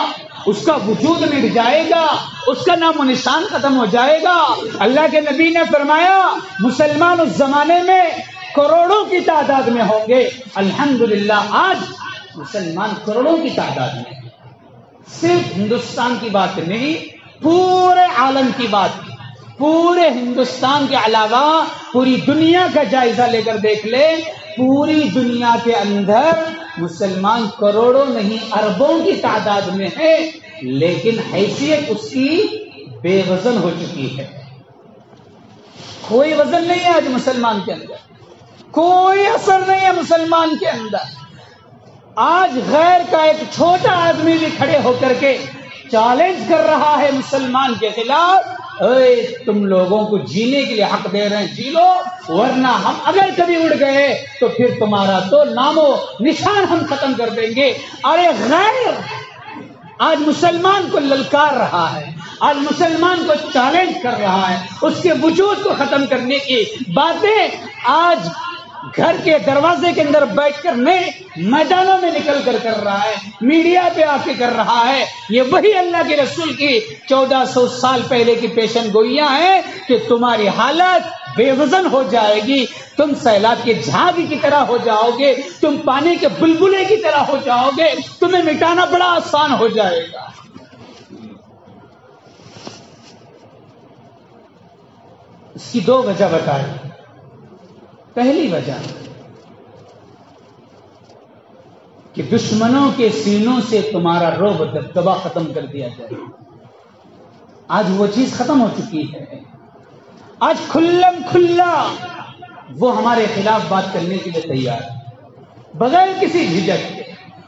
اس کا وجود مٹ جائے گا, اس کا نام و نشان ختم ہو جائے گا. اللہ کے نبی نے فرمایا مسلمان اس زمانے میں کروڑوں کی تعداد میں ہوں گے. الحمدللہ آج مسلمان کروڑوں کی تعداد میں, صرف ہندوستان کی بات نہیں, پورے عالم کی بات, پورے ہندوستان کے علاوہ پوری دنیا کا جائزہ لے کر دیکھ لے, پوری دنیا کے اندر مسلمان کروڑوں نہیں اربوں کی تعداد میں ہے, لیکن حیثیت اس کی بے وزن ہو چکی ہے. کوئی وزن نہیں ہے آج مسلمان کے اندر, کوئی اثر نہیں ہے مسلمان کے اندر. آج غیر کا ایک چھوٹا آدمی بھی کھڑے ہو کر کے چیلنج کر رہا ہے مسلمان کے خلاف, اے تم لوگوں کو جینے کے لیے حق دے رہے ہیں, جی لو, ورنہ ہم اگر کبھی اڑ گئے تو پھر تمہارا تو نام و نشان ہم ختم کر دیں گے. ارے غیر آج مسلمان کو للکار رہا ہے, آج مسلمان کو چیلنج کر رہا ہے, اس کے وجود کو ختم کرنے کی باتیں آج گھر کے دروازے کے اندر بیٹھ کر نہیں, میدانوں میں نکل کر رہا ہے, میڈیا پہ آ کے کر رہا ہے. یہ وہی اللہ کے رسول کی 1400 سال پہلے کی پیشن گوئیاں ہیں کہ تمہاری حالت بے وزن ہو جائے گی, تم سیلاب کے جھاگ کی طرح ہو جاؤ گے, تم پانی کے بلبلے کی طرح ہو جاؤ گے, تمہیں مٹانا بڑا آسان ہو جائے گا. اس کی دو وجہ بتائی. پہلی وجہ کہ دشمنوں کے سینوں سے تمہارا رعب دبدبا ختم کر دیا جائے. آج وہ چیز ختم ہو چکی ہے. آج کھلم کھلا وہ ہمارے خلاف بات کرنے کے لیے تیار ہے, بغیر کسی جھجک کے,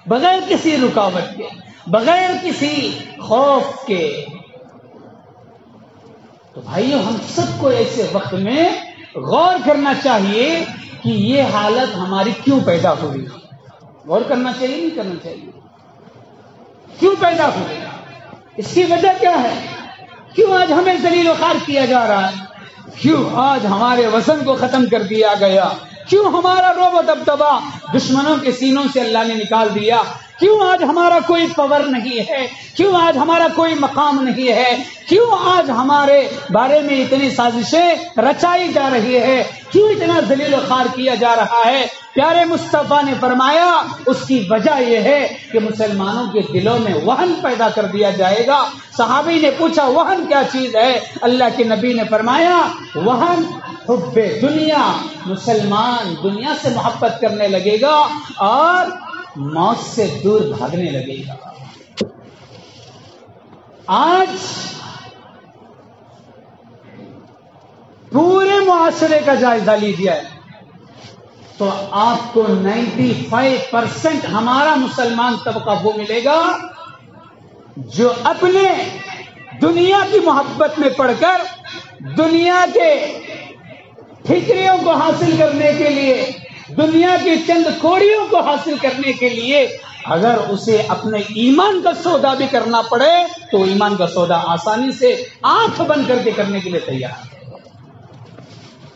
بغیر کسی رکاوٹ کے، بغیر کسی خوف کے۔ تو بھائیو ہم سب کو ایسے وقت میں غور کرنا چاہیے کہ یہ حالت ہماری کیوں پیدا ہوئی۔ غور کرنا چاہیے نہیں کرنا چاہیے؟ کیوں پیدا ہوئی؟ اس کی وجہ کیا ہے؟ کیوں آج ہمیں ذلیل و خوار کیا جا رہا ہے؟ کیوں آج ہمارے وطن کو ختم کر دیا گیا؟ کیوں ہمارا رعب و دبدبا دشمنوں کے سینوں سے اللہ نے نکال دیا؟ کیوں آج ہمارا کوئی پاور نہیں ہے؟ کیوں آج ہمارا کوئی مقام نہیں ہے؟ کیوں آج ہمارے بارے میں اتنی سازشیں رچائی جا رہی ہے؟ کیوں اتنا ذلیل و خوار کیا جا رہا ہے؟ پیارے مصطفیٰ نے فرمایا اس کی وجہ یہ ہے کہ مسلمانوں کے دلوں میں وہن پیدا کر دیا جائے گا۔ صحابی نے پوچھا وہن کیا چیز ہے؟ اللہ کے نبی نے فرمایا وہن حب دنیا، مسلمان دنیا سے محبت کرنے لگے گا اور موت سے دور بھاگنے لگے گا۔ آج پورے معاشرے کا جائزہ لیجیے تو آپ کو 95% ہمارا مسلمان طبقہ وہ ملے گا جو اپنے دنیا کی محبت میں پڑھ کر دنیا کے ٹھیکریوں کو حاصل کرنے کے لیے، دنیا کی چند کوڑیوں کو حاصل کرنے کے لیے اگر اسے اپنے ایمان کا سودا بھی کرنا پڑے تو ایمان کا سودا آسانی سے آنکھ بند کر کے کرنے کے لیے تیار ہے،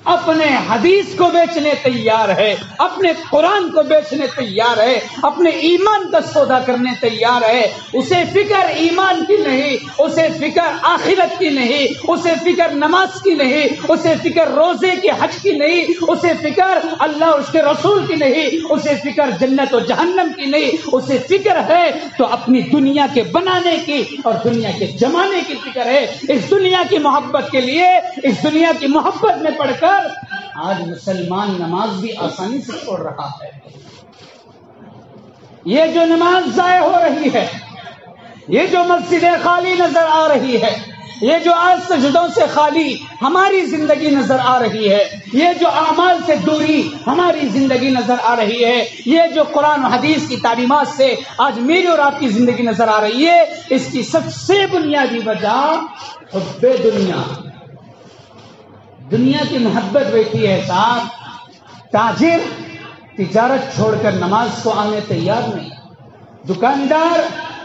اپنے حدیث کو بیچنے تیار ہے، اپنے قرآن کو بیچنے تیار ہے، اپنے ایمان کا سودا کرنے تیار ہے۔ اسے فکر ایمان کی نہیں، اسے فکر آخرت کی نہیں، اسے فکر نماز کی نہیں، اسے فکر روزے کی حج کی نہیں، اسے فکر اللہ اور اس کے رسول کی نہیں، اسے فکر جنت و جہنم کی نہیں، اسے فکر ہے تو اپنی دنیا کے بنانے کی اور دنیا کے جمانے کی فکر ہے۔ اس دنیا کی محبت کے لیے، اس دنیا کی محبت میں پڑھ کر آج مسلمان نماز بھی آسانی سے چھوڑ رہا ہے۔ یہ جو نماز ضائع ہو رہی ہے، یہ جو مسجدیں خالی نظر آ رہی ہے، یہ جو آج سجدوں سے خالی ہماری زندگی نظر آ رہی ہے، یہ جو اعمال سے دوری ہماری زندگی نظر آ رہی ہے، یہ جو قرآن و حدیث کی تعلیمات سے آج میری اور آپ کی زندگی نظر آ رہی ہے، اس کی سب سے بنیادی وجہ حب دنیا، دنیا کی محبت بیٹھی ہے۔ صاحب تاجر تجارت چھوڑ کر نماز کو آنے تیار نہیں، دکاندار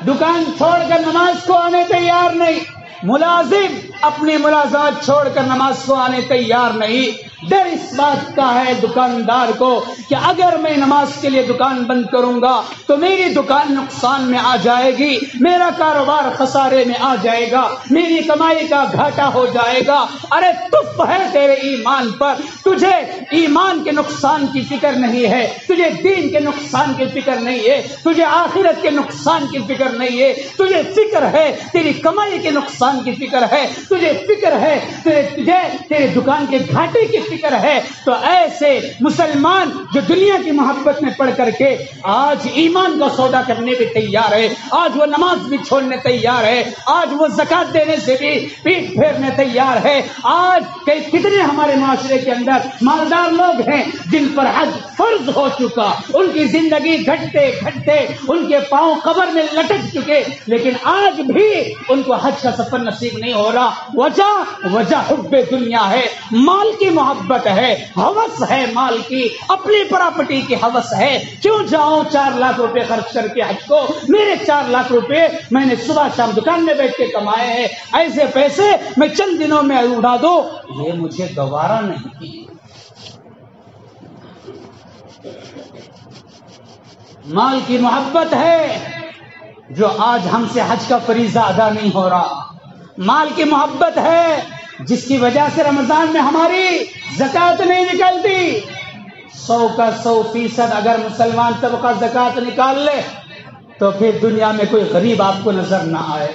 دکان چھوڑ کر نماز کو آنے تیار نہیں، ملازم اپنی ملازمت چھوڑ کر نماز کو آنے تیار نہیں۔ ڈر اس بات کا ہے دکاندار کو کہ اگر میں نماز کے لیے دکان بند کروں گا تو میری دکان نقصان میں آ جائے گی، میرا کاروبار خسارے میں آ جائے گا، میری کمائی کا گھاٹا ہو جائے گا۔ ارے تف ہے تیرے ایمان پر، تجھے ایمان کے نقصان کی فکر نہیں ہے، تجھے دین کے نقصان کی فکر نہیں ہے، تجھے آخرت کے نقصان کی فکر نہیں ہے، تجھے فکر ہے تیری کمائی کے نقصان کی فکر ہے، تجھے فکر ہے تجھے تیرے دکان کے گھاٹے کی فکر ہے۔ تو ایسے مسلمان جو دنیا کی محبت میں پڑھ کر کے آج ایمان کا سودا کرنے بھی تیار ہے، آج وہ نماز بھی چھوڑنے تیار ہے، آج وہ زکات دینے سے بھی پیٹ پھیرنے تیار ہے۔ آج کتنے ہمارے معاشرے کے اندر مالدار لوگ ہیں جن پر حج فرض ہو چکا، ان کی زندگی گھٹتے گھٹتے ان کے پاؤں قبر میں لٹک چکے، لیکن آج بھی ان کو حج کا سفر نصیب نہیں ہو رہا۔ وجہ حب دنیا ہے، مال کی محبت ہے، ہوس ہے مال کی، اپنی پراپرٹی کی ہوس ہے۔ کیوں جاؤں 4 لاکھ روپے خرچ کر کے حج کو؟ میرے 4 لاکھ روپے میں نے صبح شام دکان میں بیٹھ کے کمائے ہیں، ایسے پیسے میں چند دنوں میں اڑا دوں، یہ مجھے گوارا نہیں۔ مال کی محبت ہے جو آج ہم سے حج کا فریضہ ادا نہیں ہو رہا، مال کی محبت ہے جس کی وجہ سے رمضان میں ہماری زکات نہیں نکلتی۔ 100 کا 100% اگر مسلمان طبقہ زکات نکال لے تو پھر دنیا میں کوئی غریب آپ کو نظر نہ آئے،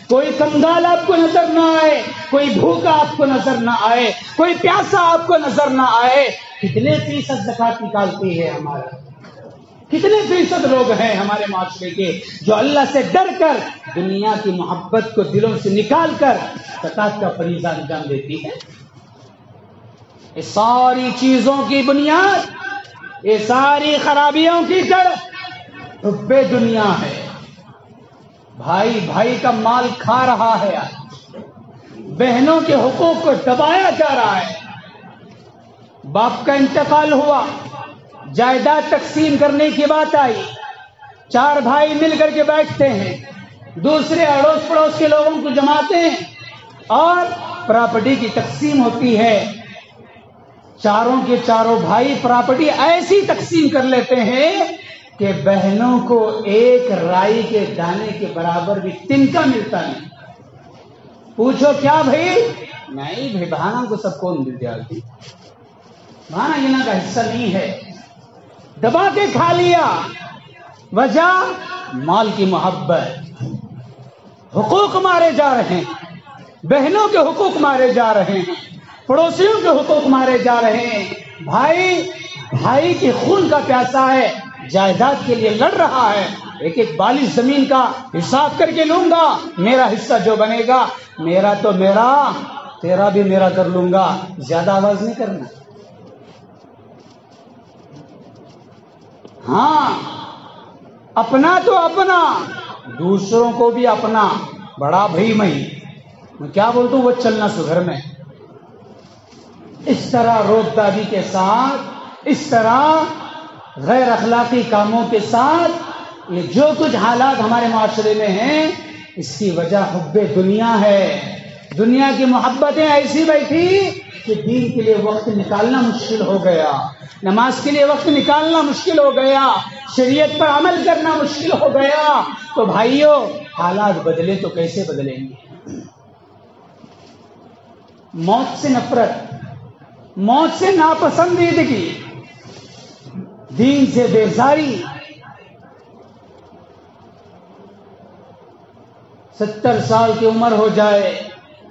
کوئی کنگال آپ کو نظر نہ آئے، کوئی بھوکا آپ کو نظر نہ آئے، کوئی پیاسا آپ کو نظر نہ آئے۔ کتنے فیصد زکات نکالتی ہے ہمارا؟ کتنے فیصد لوگ ہیں ہمارے معاشرے کے جو اللہ سے ڈر کر دنیا کی محبت کو دلوں سے نکال کر زکات کا فریضہ انجام دیتی ہے؟ یہ ساری چیزوں کی بنیاد، یہ ساری خرابیوں کی جڑ حب دنیا ہے. بھائی بھائی کا مال کھا رہا ہے, بہنوں کے حقوق کو دبایا جا رہا ہے. باپ کا انتقال ہوا, جائیداد تقسیم کرنے کی بات آئی, 4 بھائی مل کر کے بیٹھتے ہیں, دوسرے اڑوس پڑوس کے لوگوں کو جماتے ہیں اور پراپرٹی کی تقسیم ہوتی ہے. چاروں کے چاروں بھائی پراپرٹی ایسی تقسیم کر لیتے ہیں کہ بہنوں کو 1 رائی کے دانے کے برابر بھی تنکا ملتا نہیں. پوچھو کیا بھائی؟ نہیں بھائی, بہانہ کو سب کون مل جاتی, بہانہ یہاں کا حصہ نہیں ہے, دبا کے کھا لیا. وجہ مال کی محبت. حقوق مارے جا رہے ہیں, بہنوں کے حقوق مارے جا رہے ہیں, پڑوسیوں کے حقوق مارے جا رہے ہیں. بھائی بھائی کے خون کا پیاسا ہے, جائیداد کے لیے لڑ رہا ہے. ایک بالی زمین کا حساب کر کے لوں گا, میرا حصہ جو بنے گا میرا تو میرا, تیرا بھی میرا کر لوں گا. زیادہ آواز نہیں کرنا. ہاں, اپنا تو اپنا, دوسروں کو بھی اپنا. بڑا بھائی میں کیا بولتا ہوں, وہ چلنا سو میں. اس طرح روک دادی کے ساتھ, اس طرح غیر اخلاقی کاموں کے ساتھ یہ جو کچھ حالات ہمارے معاشرے میں ہیں, اس کی وجہ حب دنیا ہے. دنیا کی محبتیں ایسی بیٹھی کہ دین کے لیے وقت نکالنا مشکل ہو گیا, نماز کے لیے وقت نکالنا مشکل ہو گیا, شریعت پر عمل کرنا مشکل ہو گیا. تو بھائیو, حالات بدلے تو کیسے بدلیں گے؟ موت سے نفرت, موت سے ناپسندیدگی, دین سے بیزاری. 70 سال کی عمر ہو جائے,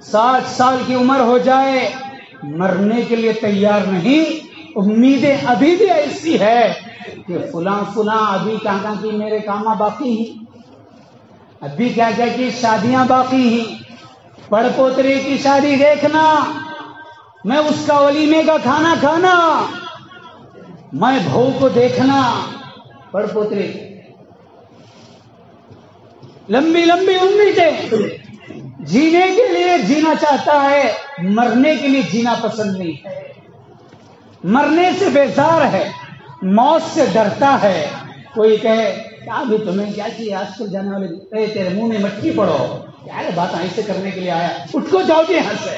60 سال کی عمر ہو جائے, مرنے کے لیے تیار نہیں. امیدیں ابھی بھی ایسی ہے کہ فلاں ابھی کہاں کی میرے کاماں باقی ہیں, ابھی کیا کی شادیاں باقی ہیں. پڑ پوتری کی شادی دیکھنا, میں اس کا ولیمے کا کھانا کھانا, میں بہو کو دیکھنا. پڑ پوتری لمبی لمبی امیدیں, جینے کے لیے جینا چاہتا ہے, مرنے کے لیے جینا پسند نہیں ہے. مرنے سے بیزار ہے, موت سے ڈرتا ہے. کوئی کہے کیا بھی تمہیں کیا چاہیے آج کل جانے والے, تیرے منہ میں مٹی پڑو, کیا بات ایسے کرنے کے لیے آیا, اٹھ کو جاؤ گے یہاں سے.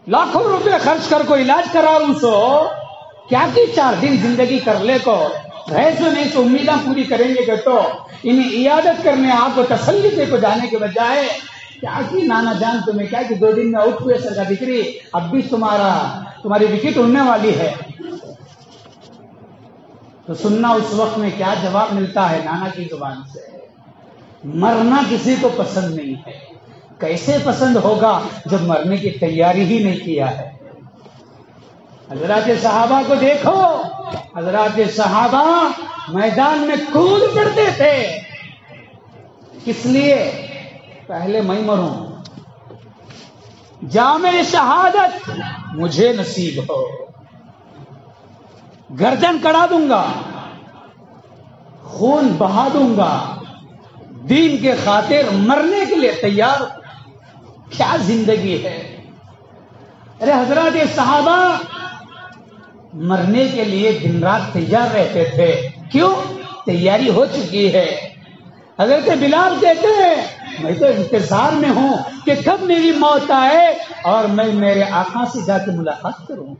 لاکھوں روپے خرچ کر کو علاج کرا لوں سو, کیا کی 4 دن زندگی کر لے کو, رہ سو نہیں تو امیدیں پوری کریں گے کہ تو انہیں عیادت کرنے آپ کو تسلی دے کو جانے کے بجائے کیا کی نانا جان تمہیں کیا کہ 2 دن میں اٹھ ہوئے سرکا دکری, اب بھی تمہاری وکٹ اڑنے والی ہے. تو سننا اس وقت میں کیا جواب ملتا ہے نانا کی زبان سے, مرنا کسی کو پسند نہیں ہے. کیسے پسند ہوگا جب مرنے کی تیاری ہی نہیں کیا ہے. حضرات صحابہ کو دیکھو, حضرات صحابہ میدان میں کود پڑتے تھے. کس لیے؟ پہلے میں مروں, جام شہادت مجھے نصیب ہو, گردن کڑا دوں گا, خون بہا دوں گا, دین کے خاطر مرنے کے لیے تیار. کیا زندگی ہے. ارے حضرات صحابہ مرنے کے لیے دن رات تیار رہتے تھے. کیوں؟ تیاری ہو چکی ہے. حضرت بلال کہتے ہیں میں تو انتظار میں ہوں کہ کب میری موت آئے اور میں میرے آقا سے جا کے ملاقات کروں,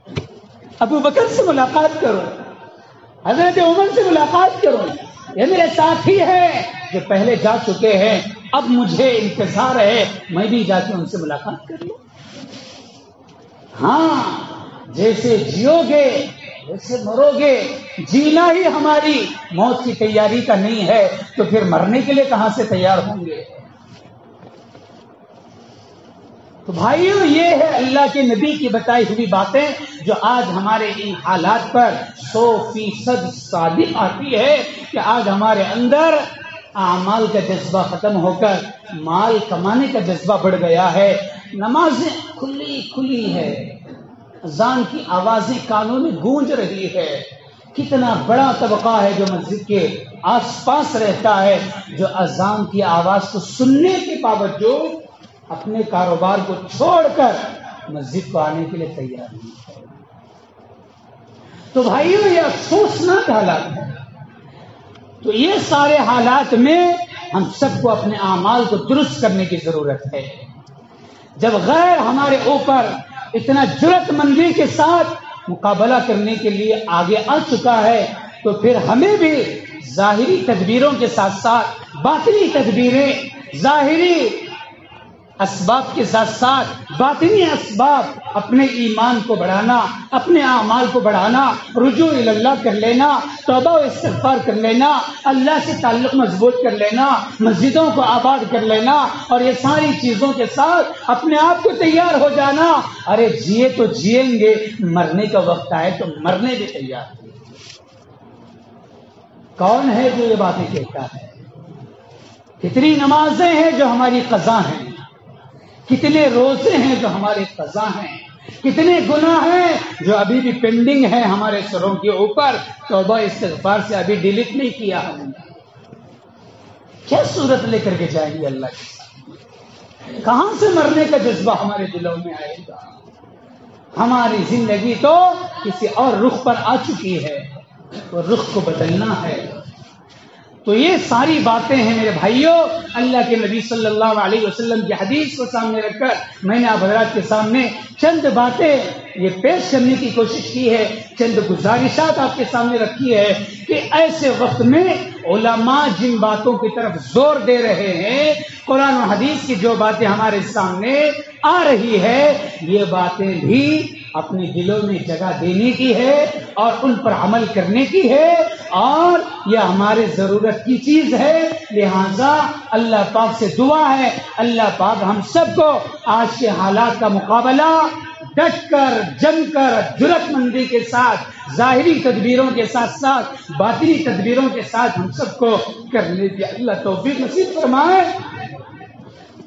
ابو بکر سے ملاقات کروں, حضرت عمر سے ملاقات کروں. یہ میرے ساتھی ہیں جو پہلے جا چکے ہیں, اب مجھے انتظار ہے میں بھی جا کے ان سے ملاقات کر لوں. ہاں, جیسے جیو گے ویسے مرو گے. جینا ہی ہماری موت کی تیاری کا نہیں ہے تو پھر مرنے کے لیے کہاں سے تیار ہوں گے. تو بھائیو, یہ ہے اللہ کے نبی کی بتائی ہوئی باتیں جو آج ہمارے ان حالات پر 100% صادق آتی ہے کہ آج ہمارے اندر اعمال کا جذبہ ختم ہو کر مال کمانے کا جذبہ بڑھ گیا ہے. نمازیں کھلی ہے, اذان کی آوازیں کانوں میں گونج رہی ہے, کتنا بڑا طبقہ ہے جو مسجد کے آس پاس رہتا ہے، جو اذان کی آواز کو سننے کے باوجود اپنے کاروبار کو چھوڑ کر مسجد کو آنے کے لیے تیار نہیں ہے۔ تو بھائیو یہ افسوسناک حالات ہے۔ تو یہ سارے حالات میں ہم سب کو اپنے اعمال کو درست کرنے کی ضرورت ہے۔ جب غیر ہمارے اوپر اتنا جرأت مندی کے ساتھ مقابلہ کرنے کے لیے آگے آ چکا ہے، تو پھر ہمیں بھی ظاہری تدبیروں کے ساتھ ساتھ باطنی تدبیریں، ظاہری اسباب کے ساتھ ساتھ باطنی اسباب، اپنے ایمان کو بڑھانا، اپنے اعمال کو بڑھانا، رجوع اللہ کر لینا، توبہ و استغفار کر لینا، اللہ سے تعلق مضبوط کر لینا، مسجدوں کو آباد کر لینا، اور یہ ساری چیزوں کے ساتھ اپنے آپ کو تیار ہو جانا۔ ارے جیے تو جیئیں گے، مرنے کا وقت آئے تو مرنے بھی تیار ہیں۔ کون ہے جو یہ باتیں کہتا ہے؟ کتنی نمازیں ہیں جو ہماری قضا ہیں، کتنے روزے ہیں جو ہمارے قضا ہیں، کتنے گناہ ہیں جو ابھی بھی پینڈنگ ہیں ہمارے سروں کے اوپر، توبہ استغفار سے ابھی ڈیلیٹ نہیں کیا ہم نے۔ کیا صورت لے کر کے جائیں گے اللہ کے سامنے؟ کہاں سے مرنے کا جذبہ ہمارے دلوں میں آئے گا؟ ہماری زندگی تو کسی اور رخ پر آ چکی ہے، وہ رخ کو بدلنا ہے۔ تو یہ ساری باتیں ہیں میرے بھائیوں، اللہ کے نبی صلی اللہ علیہ وسلم کی حدیث کو سامنے رکھ کر میں نے آپ حضرات کے سامنے چند باتیں یہ پیش کرنے کی کوشش کی ہے، چند گزارشات آپ کے سامنے رکھی ہے کہ ایسے وقت میں علماء جن باتوں کی طرف زور دے رہے ہیں، قرآن و حدیث کی جو باتیں ہمارے سامنے آ رہی ہے، یہ باتیں بھی اپنے دلوں میں جگہ دینے کی ہے اور ان پر عمل کرنے کی ہے، اور یہ ہمارے ضرورت کی چیز ہے۔ لہذا اللہ پاک سے دعا ہے، اللہ پاک ہم سب کو آج کے حالات کا مقابلہ ڈٹ کر، جم کر، جرأت مندی کے ساتھ، ظاہری تدبیروں کے ساتھ ساتھ باطنی تدبیروں کے ساتھ ہم سب کو کرنے کی اللہ توفیق نصیب فرمائے۔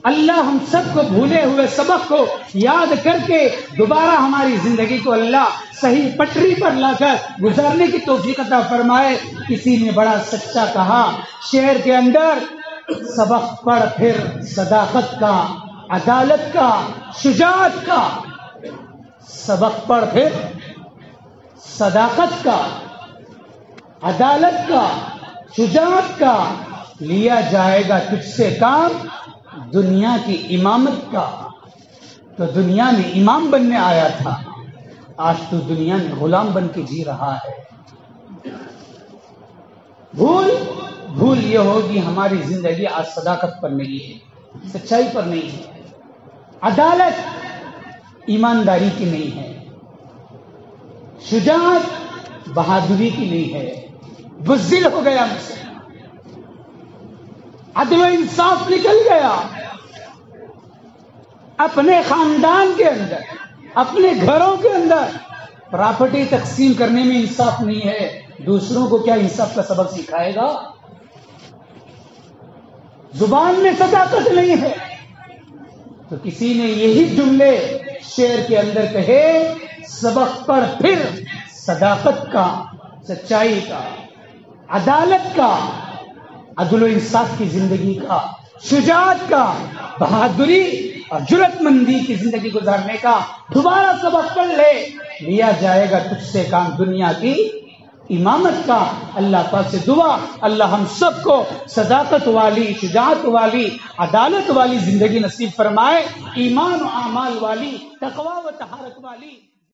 اللہ ہم سب کو بھولے ہوئے سبق کو یاد کر کے دوبارہ ہماری زندگی کو اللہ صحیح پٹری پر لا کر گزارنے کی توفیق عطا فرمائے۔ کسی نے بڑا سچا کہا شعر کے اندر، سبق پڑھ پھر صداقت کا، عدالت کا، شجاعت کا، سبق پڑھ پھر صداقت کا، عدالت کا، شجاعت کا، لیا جائے گا تجھ سے کام دنیا کی امامت کا۔ تو دنیا میں امام بننے آیا تھا، آج تو دنیا میں غلام بن کے جی رہا ہے۔ بھول یہ ہوگی ہماری زندگی آج صداقت پر نہیں ہے، سچائی پر نہیں ہے، عدالت ایمانداری کی نہیں ہے، شجاعت بہادری کی نہیں ہے، بزدل ہو گیا مجھ سے، عدل و انصاف نکل گیا، اپنے خاندان کے اندر، اپنے گھروں کے اندر پراپرٹی تقسیم کرنے میں انصاف نہیں ہے، دوسروں کو کیا انصاف کا سبق سکھائے گا؟ زبان میں صداقت نہیں ہے، تو کسی نے یہی جملے شعر کے اندر کہے، سبق پڑھ پھر صداقت کا، سچائی کا، عدالت کا، عدل و انصاف کی زندگی کا، شجاعت کا، بہادری اور جرأت مندی کی زندگی گزارنے کا دوبارہ سبق پڑھ لے، لیا جائے گا تجھ سے کام دنیا کی امامت کا۔ اللہ پاک سے دعا، اللہ ہم سب کو صداقت والی، شجاعت والی، عدالت والی زندگی نصیب فرمائے، ایمان و اعمال والی، تقوی و طہارت والی